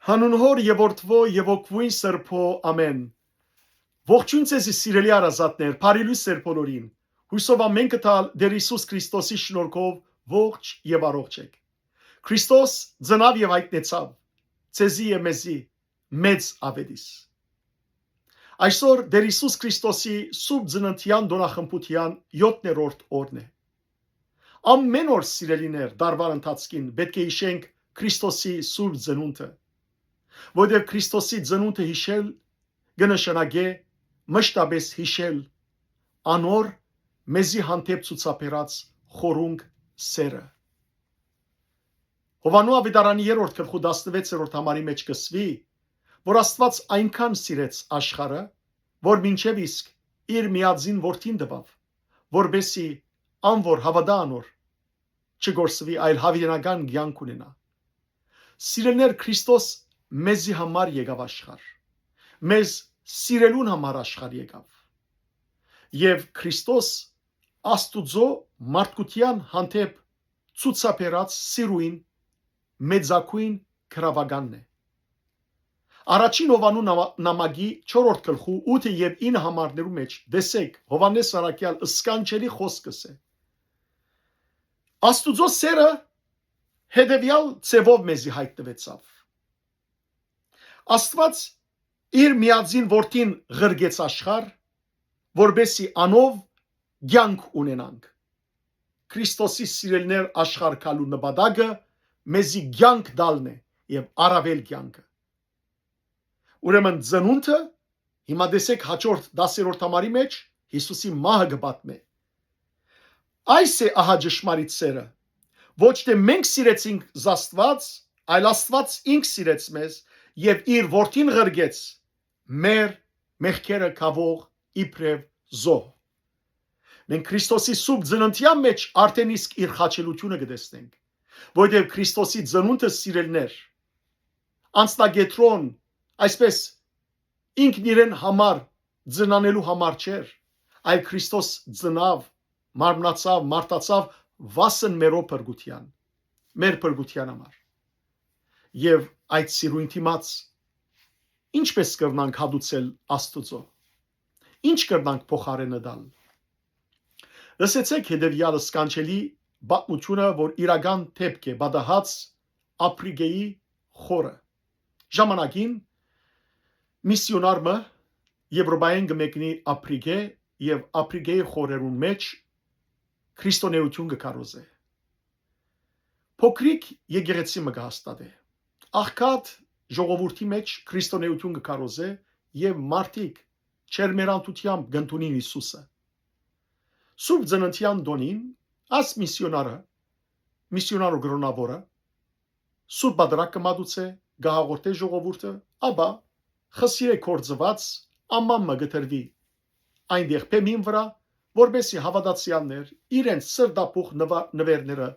Հանուն Հոր եւ Որդվո եւ Օգվույն Սրբո ամեն։ Ողջույն ձեզ սիրելի արազատներ, բարի լույս բոլորին։ Հույսով ամեն կտալ Տեր Հիսուս Քրիստոսի շնորհքով ողջ եւ առողջ եք։ Քրիստոս ծնավ եւ հայտնեցավ ցեզի եւ մեզի մեծ ավետիս։ Այսօր Տեր Հիսուս Քրիստոսի սուրբ ծննդյան դոնախմբության 7-րդ օրն է։ Ամեն օր սիրելիներ դարվար ընթացքին պետք է հիշենք Քրիստոսի սուրբ ծնունդը, որտեղ Քրիստոսի ծնունդը հիշել կնշանակե մշտապես հիշել անոր մեզի հանդեպ ցուցաբերած խորունգ սերը։ Հովանու ավետարանի 3-րդ գլխի 16-րդ համարի մեջ կսվի, որ Աստված այնքան սիրեց աշխարհը, որ մինչև իսկ իր միածին որդին տվավ, որբեսի անոր հավատա անոր չգործվի, այլ հավիտենական կյանք ունենա։ Սիրելիներ, Քրիստոս մեզի համար եկավ աշխարհ, մեզ սիրելուն համար աշխարհ եկավ, եւ Քրիստոս Աստուծո մարդկության հանդեպ ցուցաբերած սիրույն մեծակույն քրավականն է։ Առաջին Հովանու նամակի 4-րդ գլխու 8 եւ 9 համարներու մեջ դեսեք Հովանես Արաքյալ սկանչելի խոսքս է։ Աստուծո սերը հետևյալ ցևով մեզի հայտնվեցավ։ Աստված իր միածին որդին ղրգեց աշխարհ, որբեսի անով կյանք ունենանք։ Քրիստոսի սիրելիներ աշխարհ կալու նպատակը մեզի կյանք տալն է եւ առավել կյանքը։ Ուրեմն ծնունդը հիմա դեսեք հաջորդ 10-րդ համարի մեջ Հիսուսի մահը կպատմե։ Այս է ահա ճշմարիտ սերը, ոչ թե մենք սիրեցինք Աստված, այլ Աստված ինքն սիրեց մեզ եւ իր որդին ղրգեց մեր մեղքերը կավող իբրև զոհ։ Մենք Քրիստոսի սուրբ ծննդյան մեջ արդեն իսկ իր խաչելությունը կտեսնենք, որտեղ Քրիստոսի ծնունդը սիրելներ անցնագետրոն այսպես ինքն իրեն համար ծնանելու համար չէր, այլ Քրիստոս ծնավ, մարմնացավ, մարտացավ վասն մերո փրկության, մեր փրկության համար։ Եվ այդ սիրույն դիմաց ինչպես կրնանք հատուցել Աստուծո, ինչ կրնանք փոխարենը տալ։ Լսեցեք հետևյալ սկանչելի պատմությունը, որ իրական դեպք է պատահած Ապրիգեի խորը։ Ժամանակին միսիոնարը Եվրոպայեն գմեկնի Ապրիգե եւ Ապրիգեի խորերուն մեջ քրիստոնեություն կկարոզե։ Փոքրիկ եկեղեցի մը կհաստատե։ Աղքատ ժողովրդի մեջ քրիստոնեություն կկարոզե եւ մարդիկ չերմերանտությամբ գտնունին Հիսուսը։ Սուրբ ծննդյան դոնին աս միսիոնարը գրոնավորը սուրբ բادرակը մատուցե գահաղորդե ժողովուրդը, ապա խսիրե կորձված ամամը գտրվի այնտեղ փեմին վրա, որբեսի հավատացյալներ իրենց սրտապուխ նվերները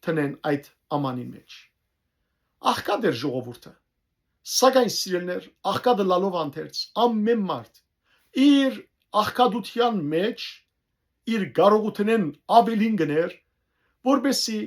տնեն այդ ամանին մեջ։ Աղքատ էր ժողովուրդը, սակայն սիրելներ աղքատը լալով անթերց ամեն մարդ իր աղքատության մեջ իր կարողութենեն ավելին գներ, որբեսի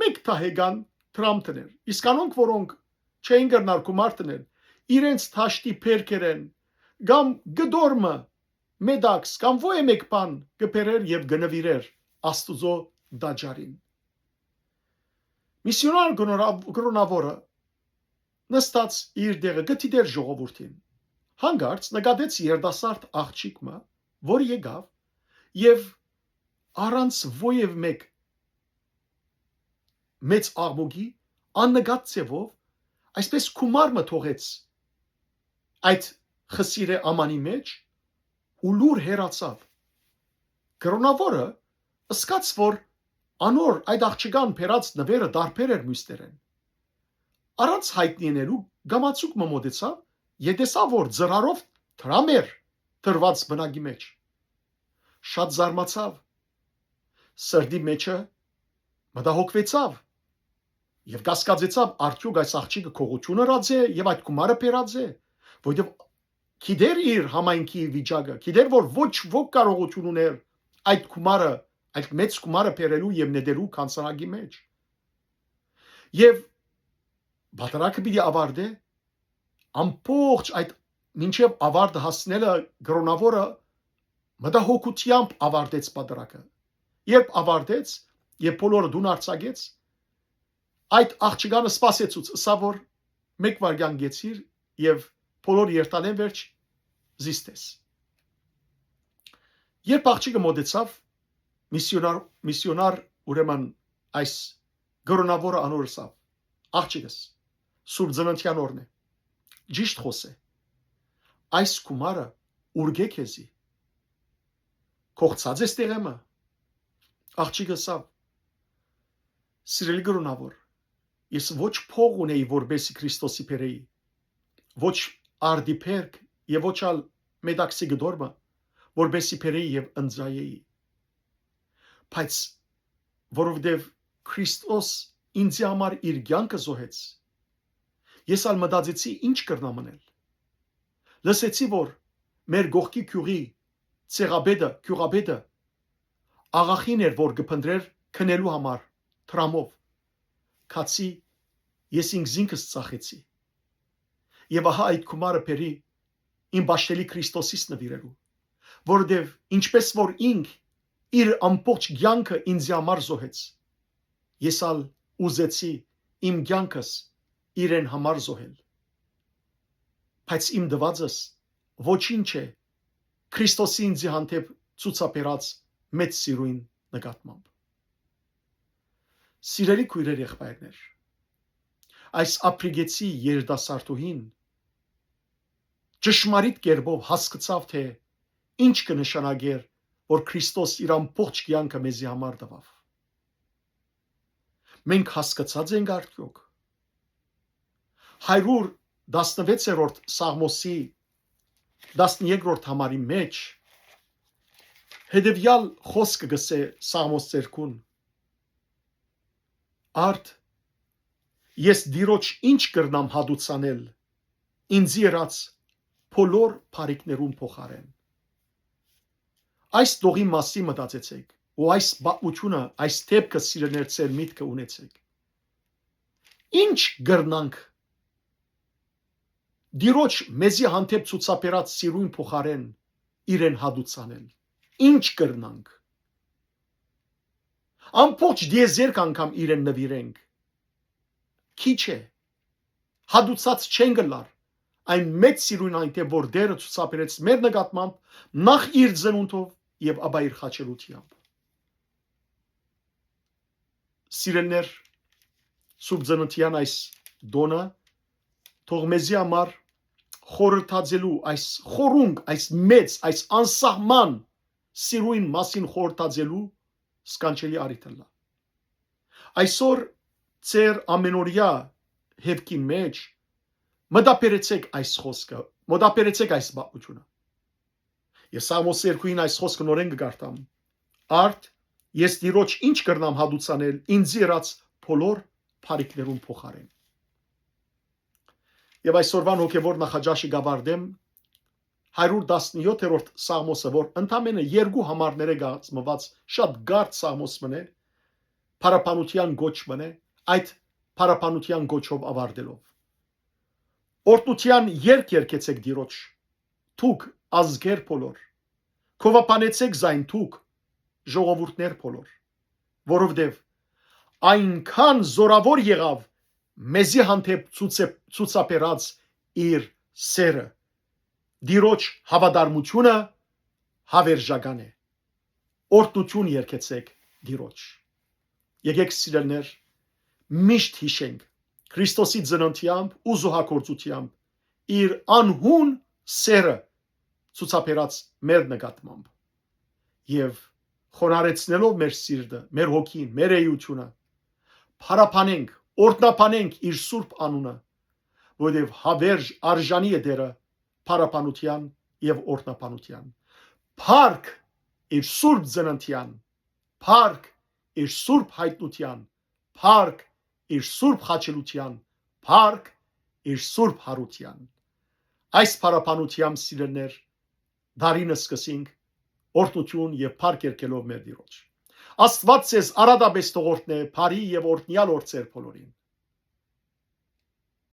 մեկ թահեգան տրամ տներ։ Իսկ անոնք, որոնք չէին գնար գումար տնել, իրենց թաշտի փերքերեն կամ գդորմը մեդաքս կամ ոյ մեկ բան կբերեր եւ գնվիրեր Աստուծո դաջարին։ Միսիոնար գրոնավորը նստած իր դեղը գտիդեր ժողովրդին։ Հանգարց նկատեց երդասարդ աղջիկը, որ եկավ եւ առանց ոյև մեկ մեծ աղմուկի աննկատ ցևով այսպես կումարը թողեց այդ խսիրե ամանի մեջ ու լուր հեռացավ։ Գրոնավորը սկաց որ անոր այդ աղջկան փերած նվերը դարբեր էր մյուսներեն։ Առանց հայտնիելու գամացուկ մոդեցավ, յետեսավ որ ծրարով դրամեր դրված բնակի մեջ։ Շատ զարմացավ, սրդի մեջը մտահոգվեցավ եւ կասկածեցավ արդյոք այս աղջիկը քողություն արած է եւ այդ գումարը փերած է, որովհետեւ գիտեր իր համայնքի վիճակը, գիտեր որ ոչ ոք կարողություն ուներ այդ գումարը, այդ մեծ գումարը փերելու եւ նետելու կանցարագի մեջ։ Եվ բادرակը պիտի ավարտե ամբողջ այդ մինչև ավարտը հասնելը գրոնավորը մտահոգությամբ ավարտեց պատրակը։ Երբ ավարտեց եւ բոլորը դուն արձակեց, այդ աղջիկանը սпасեցուց, սա որ մեկ վարյան գեցիր եւ բոլոր երթալեն վերջ զիստես։ Երբ աղջիկը մոտեցավ, միսիոնար ուրեմն այս գրոնավորը անորսավ, աղջիկս Սուրբ Ծննդյան օրն է, ճիշտ խոսե, այս կումարը ուրգե քեզի, կողցած ես տեղեմը, աղջիկը սավ, սիրելի գրոնավոր, ես ոչ փող ունեի, որբեսի Քրիստոսի բերեի, ոչ արդիփերք եւ ոչ ալ մեդաքսի գդորմը, որբեսի բերեի եւ ընձայեի, բայց որովհետեւ Քրիստոս ինձ համար իր կյանքը զոհեց, ես ալ մտածեցի ինչ կրնամ անել, լսեցի որ մեր գողքի քյուրի ցեղաբեդը աղախին էր որ կփնտրեր քնելու համար տրամով, քացի ես ինքս ծախեցի, եւ ահա այդ կումարը բերի իմ բաշտելի Քրիստոսից նվիրելու, որովհետեւ ինչպես որ ինք իր ամբողջ կյանքը ինձ համար զոհեց, ես ալ ուզեցի իմ կյանքս իրեն համար զոհել, բայց իմ դվածս ոչինչ է Քրիստոսի ինձ հանդեպ ցուցաբերած մեծ սիրուն նկատմամբ։ Սիրելի քույրեր եղբայրներ, այս ապրիգեցի երիտասարդուհին ճշմարիտ կերպով հասկացավ թե ինչ կնշանակեր որ Քրիստոս իր ամբողջ կյանքը մեզի համար տվավ։ Մենք հասկացած ենք արդյոք 116-րդ Սաղմոսի 13-րդ համարի մեջ հետևյալ խոսքը գսե Սաղմոս ծերքուն. Արդ ես դիրոջ ինչ կրնամ հադուցանել ինձ երած բոլոր բարիքներուն փոխարեն։ Այս տողի մասի մտածեցեք ու այս բաղությունը այս թեփքը սիրելներ ծեր միտքը ունեցեք։ Ինչ կրնանք դիրոջ մեզի հանդեպ ցուցաբերած սիրուն փոխարեն իրեն հադուցանել։ Ինչ կրնանք ամբողջ դիեզերք անգամ իրեն նվիրենք, քիչ է, հադուցած չեն գլար, այն մեծ սիրուն այնտեղ, որ դերը ցուցաբերեց մեր նկատմամբ, նախ իր ծնունդով եւ ապա իր խաչելությամբ։ Սիրելներ, Սուրբ Ծննդյան այս դոնը թող մեզի համար խորհրդածելու այս խորունգ, այս մեծ, այս անսահման սիրուն մասին խորհրդածելու սկանչելի արիթլա։ Այսօր ծեր ամենօրյա հեվքի մեջ մտապերեցեք այս խոսքը, մտապերեցեք այս բաղությունը։ Ես Սաղմոս 2-ին այս խոսքը նորեն կգարտամ։ Արդ ես դիրոջ ինչ կրնամ հադուցանել ինձ երած բոլոր բարիքներուն փոխարեն։ Եվ այսօրվան հոգևոր նախաճաշի գավարդեմ 117-րդ Սաղմոսը, որ ընդամենը երկու համարներ է կազմված շատ գարդ Սաղմոս մնե, փարապանության գոչ մնե, այդ փարապանության գոչով ավարտելով։ Օրհնության երգ երգեցեք դիրոջ, թուք ազգեր բոլոր, քովապանեցեք զայն թուք ժողովուրդներ բոլոր, որովհետև այնքան զորավոր եղավ մեզի հանդեպ ցուցաբերած իր սերը, դիրոջ հավատարմությունը հավերժական է։ Օրհնություն երգեցեք դիրոջ։ Եկեք սիրելներ, միշտ հիշենք Քրիստոսի ծննդությամբ ու զոհագործությամբ իր անհուն սերը ցուցաբերած մեր նկատմամբ եւ խոնարեցնելով մեր սիրտը, մեր հոգին, մեր էությունը, փարապանենք, օրհնապանենք իր սուրբ անունը, որովհետև հավերժ արժանի է դերը փարապանության եւ օրհնապանության։ Փառք իր սուրբ ծննդյան, փառք իր սուրբ հայտնության, փառք իր սուրբ խաչելության, փառք իր սուրբ հարության։ Այս փարապանությամբ սիրելներ դարինը սկսենք օրհնություն եւ փառք երկելով մեր Տիրոջ։ Աստված ձեզ արադաբես թողորտնե, բարի եւ օրհնյալ օր ձեր բոլորին։